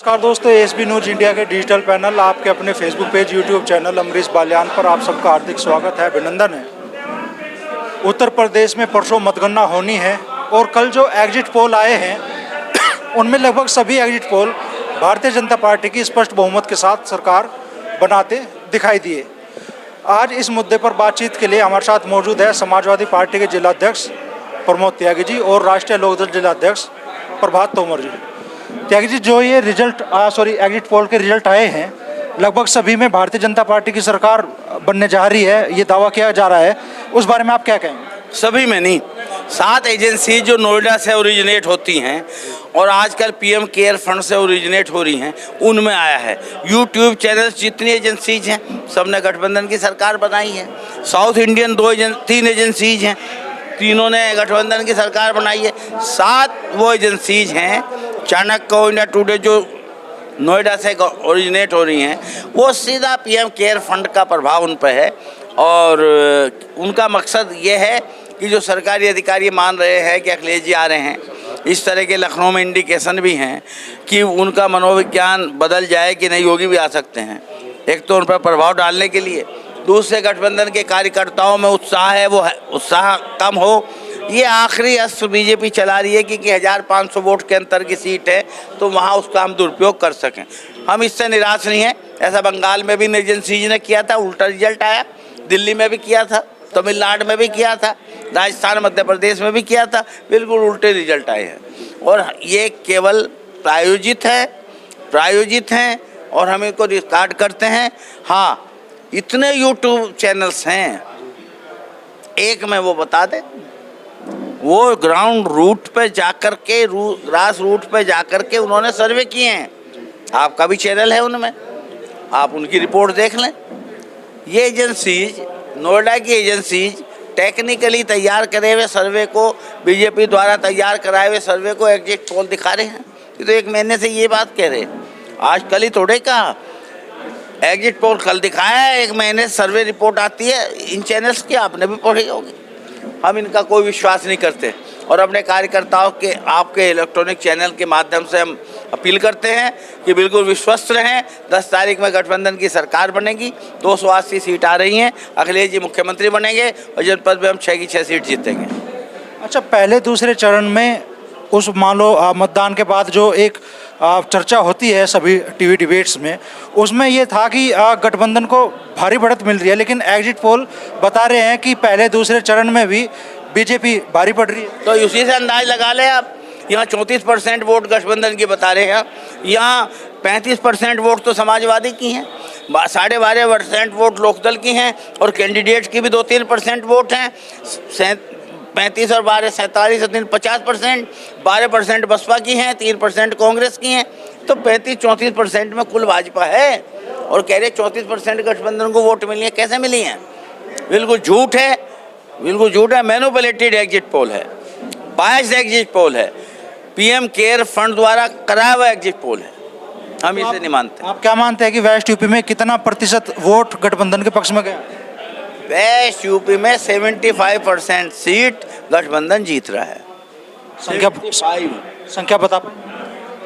नमस्कार दोस्तों, SB news India के डिजिटल पैनल आपके अपने Facebook page, YouTube channel Amrish Baliyan पर आप सबका हार्दिक स्वागत है, अभिनंदन है। उत्तर प्रदेश में परसों मतगणना होनी है और कल जो एग्जिट पोल आए हैं उनमें लगभग सभी exit poll Bharatiya Janata party की स्पष्ट बहुमत के साथ सरकार बनाते दिखाई दिए। आज इस मुद्दे पर बातचीत के लिए हमारे साथ मौजूद है समाजवादी पार्टी के जिलाध्यक्ष प्रमोद त्यागी जी और राष्ट्रीय लोकदल जिलाध्यक्ष प्रभात तोमर जी। त्यागी जी, जो ये एग्जिट पोल के रिजल्ट आए हैं, लगभग सभी में भारतीय जनता पार्टी की सरकार बनने जा रही है, ये दावा किया जा रहा है, उस बारे में आप क्या कहेंगे? सभी में नहीं, 7 एजेंसी जो नोएडा से ओरिजिनेट होती हैं और आजकल पीएम केयर फंड से ओरिजिनेट हो रही हैं, उनमें आया है। यूट्यूब चैनल जितनी एजेंसीज हैं सबने गठबंधन की सरकार बनाई है। साउथ इंडियन 3 एजेंसीज हैं, तीनों ने गठबंधन की सरकार बनाई है। 7 वो एजेंसीज हैं, चाणक्य, इंडिया टुडे, जो नोएडा से ओरिजिनेट हो रही हैं, वो सीधा पीएम केयर फंड का प्रभाव उन पर है। और उनका मकसद ये है कि जो सरकारी अधिकारी मान रहे हैं कि अखिलेश जी आ रहे हैं, इस तरह के लखनऊ में इंडिकेशन भी हैं कि उनका मनोविज्ञान बदल जाए कि नहीं, योगी भी आ सकते हैं। एक तो उन पर प्रभाव डालने के लिए, दूसरे गठबंधन के कार्यकर्ताओं में उत्साह है, वो उत्साह कम हो। ये आखिरी अस्त्र बीजेपी चला रही है कि 1500 वोट के अंतर की सीट है तो वहाँ उसका हम दुरुपयोग कर सकें। हम इससे निराश नहीं हैं। ऐसा बंगाल में भी एजेंसीज ने किया था, उल्टा रिजल्ट आया। दिल्ली में भी किया था, तमिलनाडु में भी किया था, राजस्थान मध्य प्रदेश में भी किया था, बिल्कुल उल्टे रिजल्ट आए हैं। और ये केवल प्रायोजित हैं और हम इनको रिकॉर्ड करते हैं। हाँ, इतने यूट्यूब चैनल्स हैं, एक में वो बता दें, वो ग्राउंड रूट पे जाकर के, ग्रास रूट पे जाकर के उन्होंने सर्वे किए हैं। आपका भी चैनल है उनमें, आप उनकी रिपोर्ट देख लें। ये एजेंसीज, नोएडा की एजेंसीज, टेक्निकली तैयार करे हुए सर्वे को, बीजेपी द्वारा तैयार कराए हुए सर्वे को एग्जिट पोल दिखा रहे हैं। ये तो 1 महीने से ये बात कह रहे हैं, आज कल ही थोड़े कहा। एग्जिट पोल कल दिखाया है, 1 महीने सर्वे रिपोर्ट आती है इन चैनल्स की, आपने भी पढ़ी होगी। हम इनका कोई विश्वास नहीं करते और अपने कार्यकर्ताओं के, आपके इलेक्ट्रॉनिक चैनल के माध्यम से हम अपील करते हैं कि बिल्कुल विश्वस्त रहें। 10 तारीख में गठबंधन की सरकार बनेगी, 280 सीट आ रही हैं, अखिलेश जी मुख्यमंत्री बनेंगे और जनपद में हम 6 की 6 सीट जीतेंगे। अच्छा, पहले दूसरे चरण में उस मान लो मतदान के बाद जो एक चर्चा होती है सभी टीवी डिबेट्स में, उसमें ये था कि गठबंधन को भारी बढ़त मिल रही है, लेकिन एग्जिट पोल बता रहे हैं कि पहले दूसरे चरण में भी बीजेपी भारी पड़ रही है। तो उसी से अंदाज लगा लें आप। यहाँ 34% वोट गठबंधन की बता रहे हैं, यहाँ 35% वोट तो समाजवादी की हैं, 12.5% वोट लोकदल की हैं और कैंडिडेट की भी 2-3% वोट हैं। 35 और 12 47 और 3 50%, 12% बसपा की हैं, 3% कांग्रेस की हैं। तो 35-34% में कुल भाजपा है और कह रहे 34% गठबंधन को वोट मिली है। कैसे मिली हैं? बिल्कुल झूठ है, बिल्कुल झूठ है। मैनिपुलेटेड एग्जिट पोल है, बायस्ड एग्जिट पोल है, पीएम केयर फंड द्वारा कराया हुआ एग्जिट पोल है। हम इसे नहीं मानते। आप क्या मानते हैं कि वेस्ट यूपी में कितना प्रतिशत वोट गठबंधन के पक्ष में गया? वेस्ट यूपी में 75% सीट गठबंधन जीत रहा है। संख्या बता पाएं?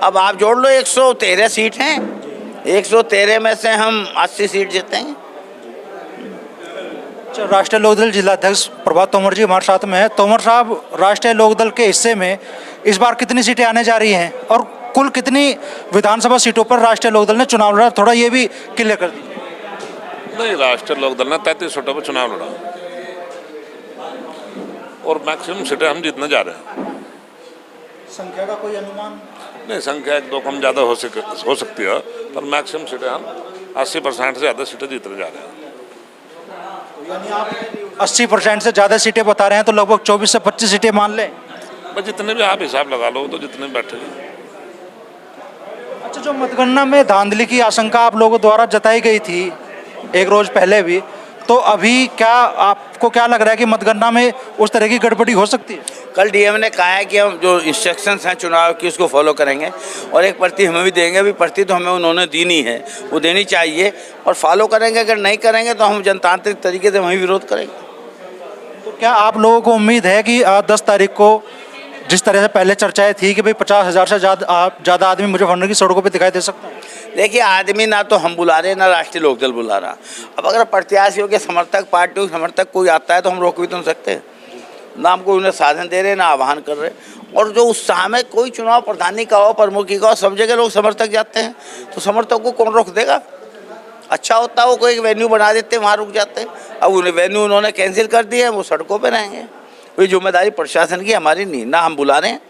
अब आप जोड़ लो, 113 सीट हैं, 113 में से हम 80 सीट जीतेंगे। राष्ट्रीय लोकदल जिलाध्यक्ष प्रभात तोमर जी हमारे साथ में है। तोमर साहब, राष्ट्रीय लोकदल के हिस्से में इस बार कितनी सीटें आने जा रही हैं और कुल कितनी विधानसभा सीटों पर राष्ट्रीय लोकदल ने चुनाव लड़ा, थोड़ा ये भी क्लियर कर दीजिए। नहीं, राष्ट्रीय लोकदल ने 33 सीटों पर चुनाव लड़ा और मैक्सिमम सीटें हम जीतने जा रहे हैं। संख्या का कोई अनुमान नहीं, संख्या 1-2 कम ज़्यादा हो सकती है, पर मैक्सिमम सीटें हम 80% से ज़्यादा सीटें जीतने जा रहे हैं। यानी आप 80% से ज़्यादा सीटें बता रहे हैं, तो लगभग 24 से 25 सीटें मान लें। बस जितने भी आप हिसाब लगा लो, तो जितने बैठेंगे। अच्छा, जो मतगणना में धांधली की आशंका आप लोगों द्वारा जताई गई थी एक रोज पहले भी, तो अभी क्या आपको क्या लग रहा है कि मतगणना में उस तरह की गड़बड़ी हो सकती है? कल डीएम ने कहा है कि हम जो इंस्ट्रक्शंस हैं चुनाव की उसको फॉलो करेंगे और एक पर्ची हमें भी देंगे। अभी पर्ची तो हमें उन्होंने दी नहीं है, वो देनी चाहिए और फॉलो करेंगे। अगर नहीं करेंगे तो हम जनतांत्रिक तरीके से वहीं विरोध करेंगे। तो क्या आप लोगों को उम्मीद है कि 10 तारीख को जिस तरह से पहले चर्चाएं थी कि भाई 50,000 से ज़्यादा आदमी मुजफ्फरनगर की सड़कों पे दिखाई दे सकता है। देखिए, आदमी ना तो हम बुला रहे, ना राष्ट्रीय लोकदल बुला रहा। अब अगर प्रत्याशियों के समर्थक, पार्टियों के समर्थक कोई आता है तो हम रोक भी तो नहीं सकते। ना हमको उन्हें साधन दे रहे, ना आह्वान कर रहे। और जो उत्साह में कोई चुनाव प्रधानी का हो, प्रमुखी का हो, सब जगह लोग समर्थक जाते हैं, तो समर्थक को कौन रोक देगा। अच्छा होता है वो कोई वेन्यू बना देते, वहाँ रुक जाते। अब उन्हें वेन्यू उन्होंने कैंसिल कर दिया, वो सड़कों पे रहेंगे। कोई जिम्मेदारी प्रशासन की, हमारी नहीं। ना हम बुला रहे हैं,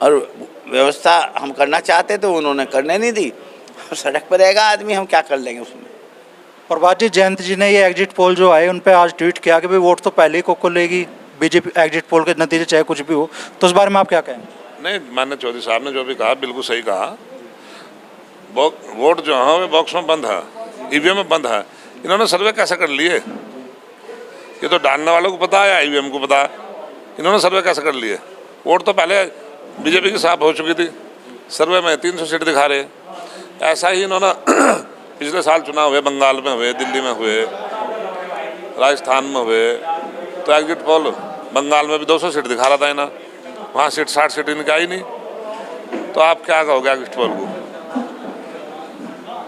और व्यवस्था हम करना चाहते तो उन्होंने करने नहीं दी। सड़क पर रहेगा आदमी, हम क्या कर लेंगे उसमें। प्रभात जी, जयंत जी ने ये एग्जिट पोल जो आए उन पे आज ट्वीट किया कि भाई वोट तो पहले ही को लेगी बीजेपी, एग्जिट पोल के नतीजे चाहे कुछ भी हो। तो उस बारे में आप क्या कहेंगे? नहीं, माननीय चौधरी साहब ने जो भी कहा बिल्कुल सही कहा। वोट जो है वो बॉक्स में बंद है, ईवीएम में बंद है। इन्होंने सर्वे कैसे कर लिए? ये तो डालने वालों को पता है, ईवीएम को पता है। इन्होंने सर्वे कैसे कर लिए? वोट तो पहले बीजेपी की साफ हो चुकी थी, सर्वे में 300 सीट दिखा रहे। ऐसा ही इन्होंने पिछले साल चुनाव हुए, बंगाल में हुए, दिल्ली में हुए, राजस्थान में हुए, तो एग्जिट पोल बंगाल में भी 200 सीट दिखा रहा था इन्हें, वहाँ 60 सीट इनकी आई नहीं। तो आप क्या कहोगे एग्जिट पोल को?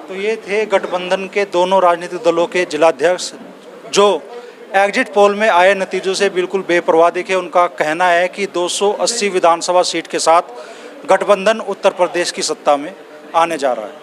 तो ये थे गठबंधन के दोनों राजनीतिक दलों के जिलाध्यक्ष जो एग्जिट पोल में आए नतीजों से बिल्कुल बेपरवाह दिखे। उनका कहना है कि 280 विधानसभा सीट के साथ गठबंधन उत्तर प्रदेश की सत्ता में आने जा रहा है।